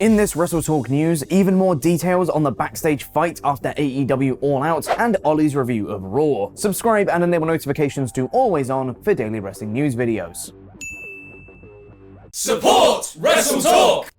In this WrestleTalk news, even more details on the Backstage fight after AEW All Out and Ollie's review of Raw. Subscribe and enable notifications to always on for daily wrestling news videos. Support WrestleTalk!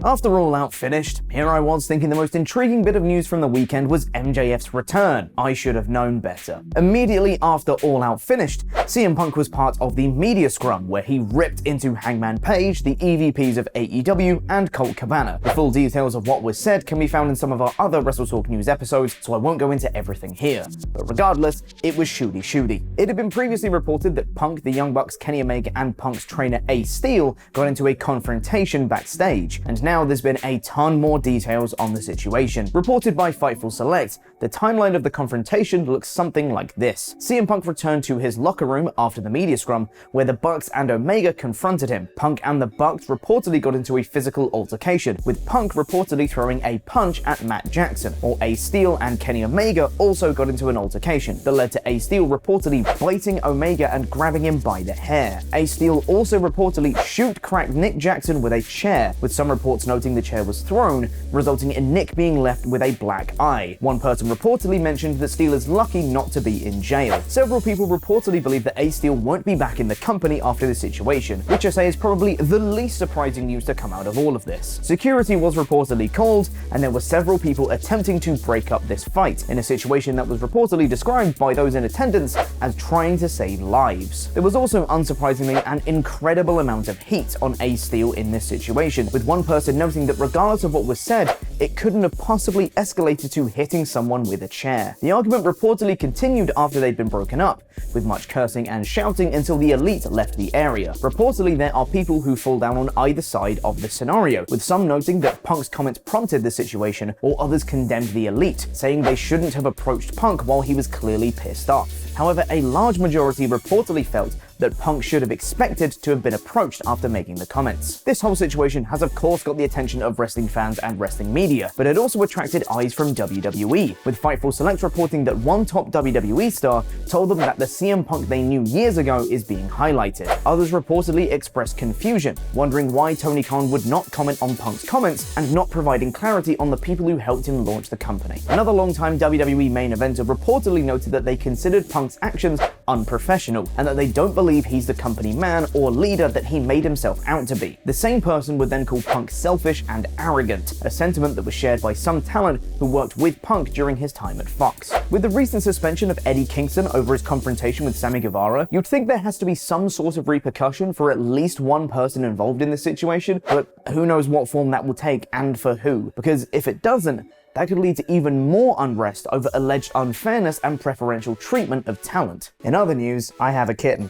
After All Out finished, here I was thinking the most intriguing bit of news from the weekend was MJF's return. I should have known better. Immediately after All Out finished, CM Punk was part of the media scrum where he ripped into Hangman Page, the EVPs of AEW, and Colt Cabana. The full details of what was said can be found in some of our other WrestleTalk news episodes, so I won't go into everything here. But regardless, it was shooty. It had been previously reported that Punk, the Young Bucks, Kenny Omega, and Punk's trainer Ace Steel got into a confrontation backstage, and now there's been a ton more details on the situation. Reported by Fightful Select, the timeline of the confrontation looks something like this. CM Punk returned to his locker room after the media scrum, where the Bucks and Omega confronted him. Punk and the Bucks reportedly got into a physical altercation, with Punk reportedly throwing a punch at Matt Jackson, while Ace Steel and Kenny Omega also got into an altercation that led to Ace Steel reportedly biting Omega and grabbing him by the hair. Ace Steel also reportedly cracked Nick Jackson with a chair, with some reports noting the chair was thrown, resulting in Nick being left with a black eye. One person reportedly mentioned that Steel is lucky not to be in jail. Several people reportedly believe that Ace Steel won't be back in the company after the situation, which I say is probably the least surprising news to come out of all of this. Security was reportedly called, and there were several people attempting to break up this fight, in a situation that was reportedly described by those in attendance as trying to save lives. There was also, unsurprisingly, an incredible amount of heat on Ace Steel in this situation, with one person noting that regardless of what was said, it couldn't have possibly escalated to hitting someone with a chair. The argument reportedly continued after they'd been broken up, with much cursing and shouting until the Elite left the area. Reportedly, there are people who fall down on either side of the scenario, with some noting that Punk's comments prompted the situation, while others condemned the Elite, saying they shouldn't have approached Punk while he was clearly pissed off. However, a large majority reportedly felt that Punk should have expected to have been approached after making the comments. This whole situation has of course got the attention of wrestling fans and wrestling media, but it also attracted eyes from WWE, with Fightful Select reporting that one top WWE star told them that the CM Punk they knew years ago is being highlighted. Others reportedly expressed confusion, wondering why Tony Khan would not comment on Punk's comments and not providing clarity on the people who helped him launch the company. Another longtime WWE main eventer reportedly noted that they considered Punk's actions unprofessional, and that they don't believe he's the company man or leader that he made himself out to be. The same person would then call Punk selfish and arrogant, a sentiment that was shared by some talent who worked with Punk during his time at Fox. With the recent suspension of Eddie Kingston over his confrontation with Sammy Guevara, you'd think there has to be some sort of repercussion for at least one person involved in this situation, but who knows what form that will take and for who, because if it doesn't, that could lead to even more unrest over alleged unfairness and preferential treatment of talent. In other news, I have a kitten.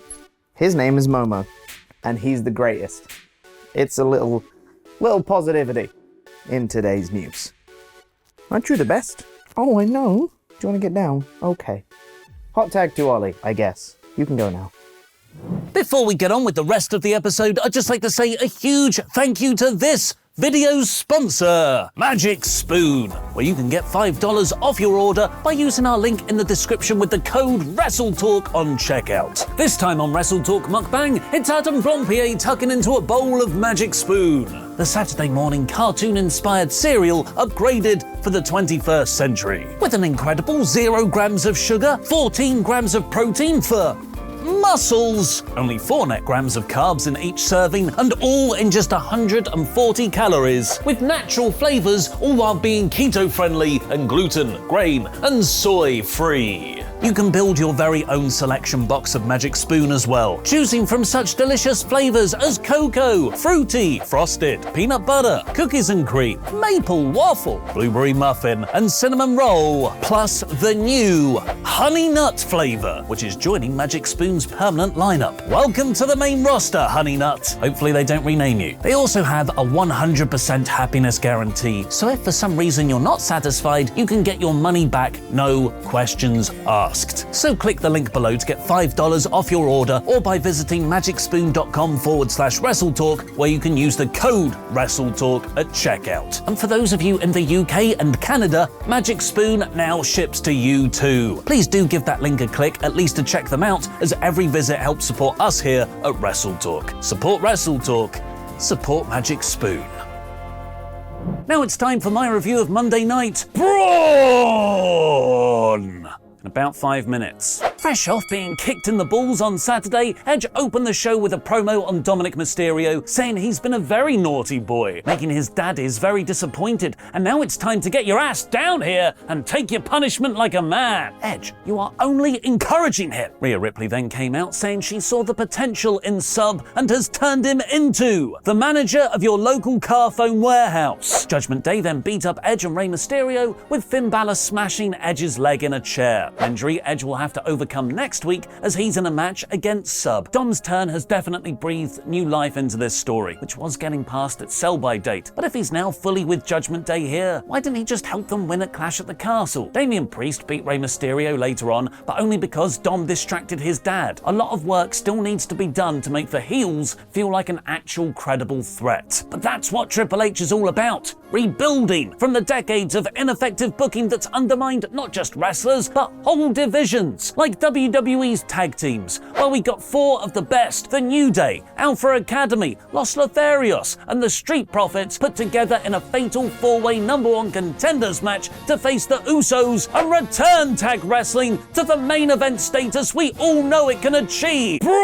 His name is Momo, and he's the greatest. It's a little positivity in today's news. Aren't you the best? Oh, I know. Do you want to get down? Okay. Hot tag to Ollie, I guess. You can go now. Before we get on with the rest of the episode, I'd just like to say a huge thank you to this video's sponsor, Magic Spoon, where you can get $5 off your order by using our link in the description with the code WrestleTalk on checkout. This time on WrestleTalk Mukbang, it's Adam Brompier tucking into a bowl of Magic Spoon, the Saturday morning cartoon-inspired cereal upgraded for the 21st century. With an incredible 0 grams of sugar, 14 grams of protein for muscles, only 4 net grams of carbs in each serving, and all in just 140 calories, with natural flavors, all while being keto-friendly and gluten, grain, and soy-free. You can build your very own selection box of Magic Spoon as well, choosing from such delicious flavors as cocoa, fruity, frosted, peanut butter, cookies and cream, maple waffle, blueberry muffin, and cinnamon roll, plus the new honey nut flavor, which is joining Magic Spoon's permanent lineup. Welcome to the main roster, Honey Nut. Hopefully they don't rename you. They also have a 100% happiness guarantee, so if for some reason you're not satisfied, you can get your money back, no questions asked. So click the link below to get $5 off your order, or by visiting magicspoon.com/WrestleTalk, where you can use the code WrestleTalk at checkout. And for those of you in the UK and Canada, Magic Spoon now ships to you too. Please do give that link a click, at least to check them out, as every visit helps support us here at WrestleTalk. Support WrestleTalk, support Magic Spoon. Now it's time for my review of Monday Night Brawn! In about 5 minutes. Fresh off being kicked in the balls on Saturday, Edge opened the show with a promo on Dominic Mysterio, saying he's been a very naughty boy, making his daddies very disappointed, and now it's time to get your ass down here and take your punishment like a man. Edge, you are only encouraging him. Rhea Ripley then came out saying she saw the potential in Sub and has turned him into the manager of your local car phone warehouse. Judgment Day then beat up Edge and Rey Mysterio, with Finn Balor smashing Edge's leg in a chair. Injury Edge will have to overcome next week as he's in a match against Sub. Dom's turn has definitely breathed new life into this story, which was getting past its sell-by date. But if he's now fully with Judgment Day here, why didn't he just help them win at Clash at the Castle? Damian Priest beat Rey Mysterio later on, but only because Dom distracted his dad. A lot of work still needs to be done to make the heels feel like an actual credible threat. But that's what Triple H is all about. Rebuilding from the decades of ineffective booking that's undermined not just wrestlers, but whole divisions, like WWE's tag teams, where we got 4 of the best: The New Day, Alpha Academy, Los Lotharios, and the Street Profits put together in a fatal 4-way #1 contenders match to face the Usos and return tag wrestling to the main event status we all know it can achieve. Braun!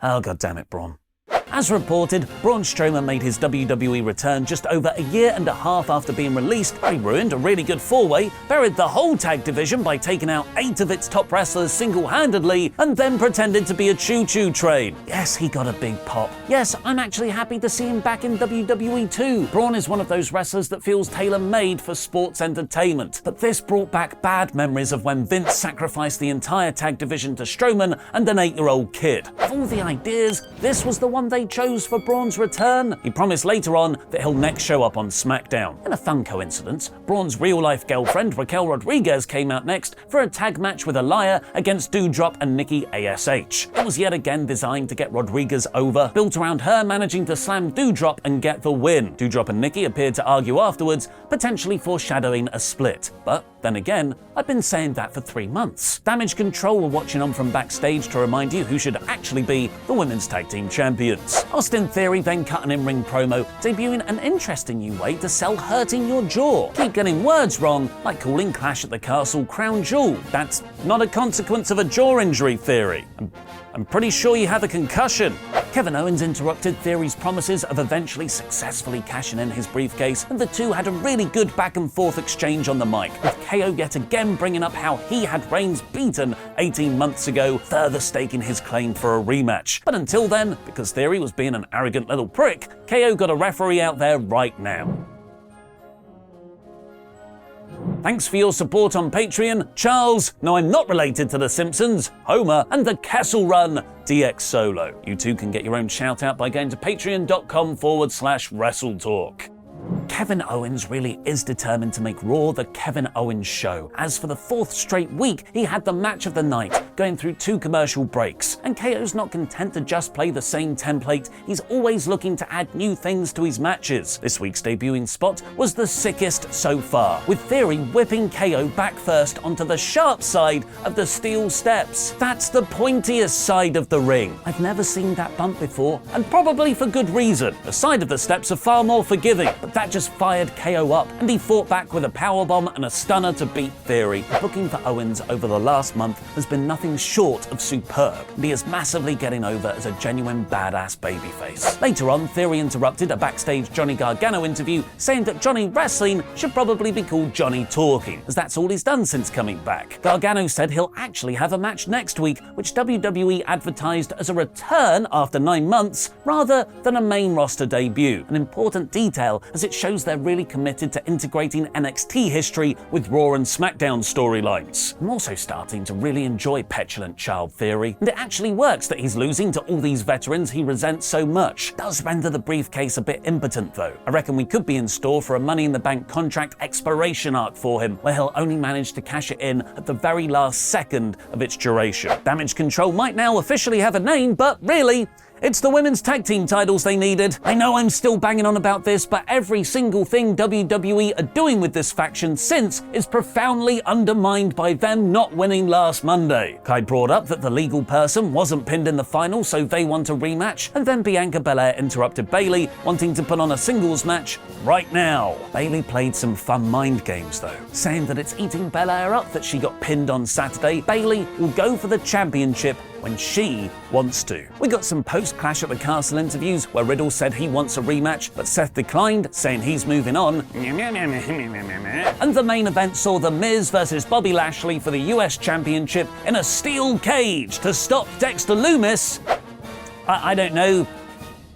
Oh, goddammit, Braun. As reported, Braun Strowman made his WWE return just over a year and a half after being released. He ruined a really good 4-way, buried the whole tag division by taking out 8 of its top wrestlers single-handedly, and then pretended to be a choo-choo train. Yes, he got a big pop. Yes, I'm actually happy to see him back in WWE too. Braun is one of those wrestlers that feels tailor-made for sports entertainment. But this brought back bad memories of when Vince sacrificed the entire tag division to Strowman and an 8-year-old kid. Of all the ideas, this was the one they chose for Braun's return. He promised later on that he'll next show up on SmackDown. In a fun coincidence, Braun's real-life girlfriend Raquel Rodriguez came out next for a tag match with Aliyah against Doudrop and Nikki ASH. It was yet again designed to get Rodriguez over, built around her managing to slam Doudrop and get the win. Doudrop and Nikki appeared to argue afterwards, potentially foreshadowing a split. But then again, I've been saying that for 3 months. Damage Control were watching on from backstage to remind you who should actually be the Women's Tag Team Champions. Austin Theory then cut an in-ring promo, debuting an interesting new way to sell hurting your jaw. Keep getting words wrong, like calling Clash at the Castle Crown Jewel. That's not a consequence of a jaw injury, Theory. I'm pretty sure you had a concussion. Kevin Owens interrupted Theory's promises of eventually successfully cashing in his briefcase, and the two had a really good back-and-forth exchange on the mic, with KO yet again bringing up how he had Reigns beaten 18 months ago, further staking his claim for a rematch. But until then, because Theory was being an arrogant little prick, KO got a referee out there right now. Thanks for your support on Patreon, Charles, no I'm not related to The Simpsons, Homer, and the Kessel Run, DX Solo. You too can get your own shout out by going to patreon.com/WrestleTalk. Kevin Owens really is determined to make Raw the Kevin Owens show, as for the 4th straight week he had the match of the night, going through 2 commercial breaks. And KO's not content to just play the same template, he's always looking to add new things to his matches. This week's debuting spot was the sickest so far, with Theory whipping KO back first onto the sharp side of the steel steps. That's the pointiest side of the ring. I've never seen that bump before, and probably for good reason. The side of the steps are far more forgiving, but that just fired KO up, and he fought back with a powerbomb and a stunner to beat Theory. The booking for Owens over the last month has been nothing short of superb, and he is massively getting over as a genuine badass babyface. Later on, Theory interrupted a backstage Johnny Gargano interview, saying that Johnny Wrestling should probably be called Johnny Talking, as that's all he's done since coming back. Gargano said he'll actually have a match next week, which WWE advertised as a return after 9 months, rather than a main roster debut, an important detail as it shows they're really committed to integrating NXT history with Raw and SmackDown storylines. I'm also starting to really enjoy petulant child Theory, and it actually works that he's losing to all these veterans he resents so much. Does render the briefcase a bit impotent though. I reckon we could be in store for a Money in the Bank contract expiration arc for him, where he'll only manage to cash it in at the very last second of its duration. Damage Control might now officially have a name, but really, It's the women's tag team titles they needed. I know I'm still banging on about this, but every single thing WWE are doing with this faction since is profoundly undermined by them not winning last Monday. Kai brought up that the legal person wasn't pinned in the final, so they want a rematch, and then Bianca Belair interrupted Bayley, wanting to put on a singles match right now. Bayley played some fun mind games though, saying that it's eating Belair up that she got pinned on Saturday. Bayley will go for the championship when she wants to. We got some post-Clash at the Castle interviews where Riddle said he wants a rematch, but Seth declined, saying he's moving on. And the main event saw The Miz versus Bobby Lashley for the US Championship in a steel cage to stop Dexter Lumis. I don't know,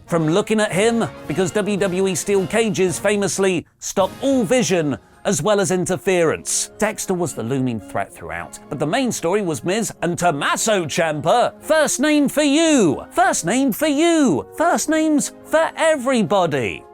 from looking at him, because WWE steel cages famously stop all vision as well as interference. Dexter was the looming threat throughout, but the main story was Miz and Tommaso Ciampa. First name for you, first name for you, first names for everybody.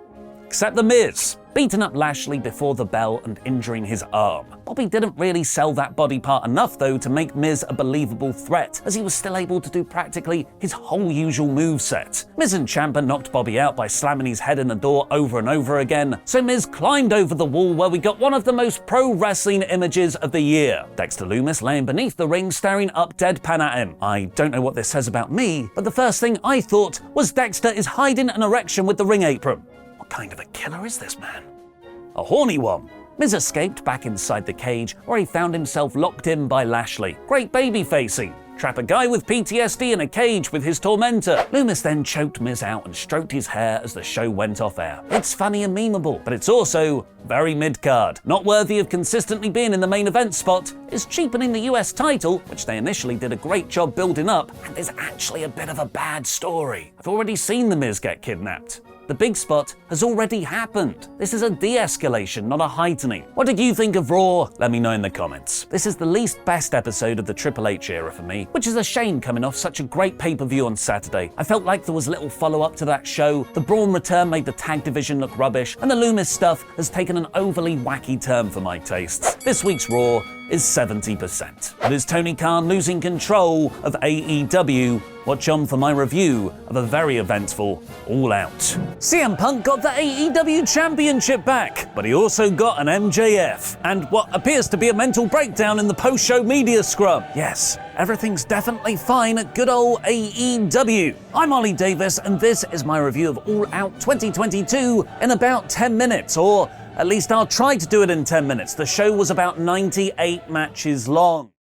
Except The Miz, beating up Lashley before the bell and injuring his arm. Bobby didn't really sell that body part enough though to make Miz a believable threat, as he was still able to do practically his whole usual moveset. Miz and Ciampa knocked Bobby out by slamming his head in the door over and over again, so Miz climbed over the wall where we got one of the most pro wrestling images of the year. Dexter Lumis laying beneath the ring staring up deadpan at him. I don't know what this says about me, but the first thing I thought was Dexter is hiding an erection with the ring apron. What kind of a killer is this man? A horny one. Miz escaped back inside the cage, where he found himself locked in by Lashley. Great baby facing. Trap a guy with PTSD in a cage with his tormentor. Lumis then choked Miz out and stroked his hair as the show went off air. It's funny and memeable, but it's also very mid-card. Not worthy of consistently being in the main event spot, is cheapening the US title, which they initially did a great job building up, and is actually a bit of a bad story. I've already seen The Miz get kidnapped. The big spot has already happened. This is a de-escalation, not a heightening. What did you think of Raw? Let me know in the comments. This is the least best episode of the Triple H era for me, which is a shame coming off such a great pay-per-view on Saturday. I felt like there was little follow-up to that show, the Braun return made the tag division look rubbish, and the Lumis stuff has taken an overly wacky turn for my tastes. This week's Raw is 70%. But is Tony Khan losing control of AEW? Watch on for my review of a very eventful All Out. CM Punk got the AEW Championship back, but he also got an MJF, and what appears to be a mental breakdown in the post-show media scrum. Yes, everything's definitely fine at good old AEW. I'm Ollie Davis, and this is my review of All Out 2022 in about 10 minutes, or at least I'll try to do it in 10 minutes. The show was about 98 matches long.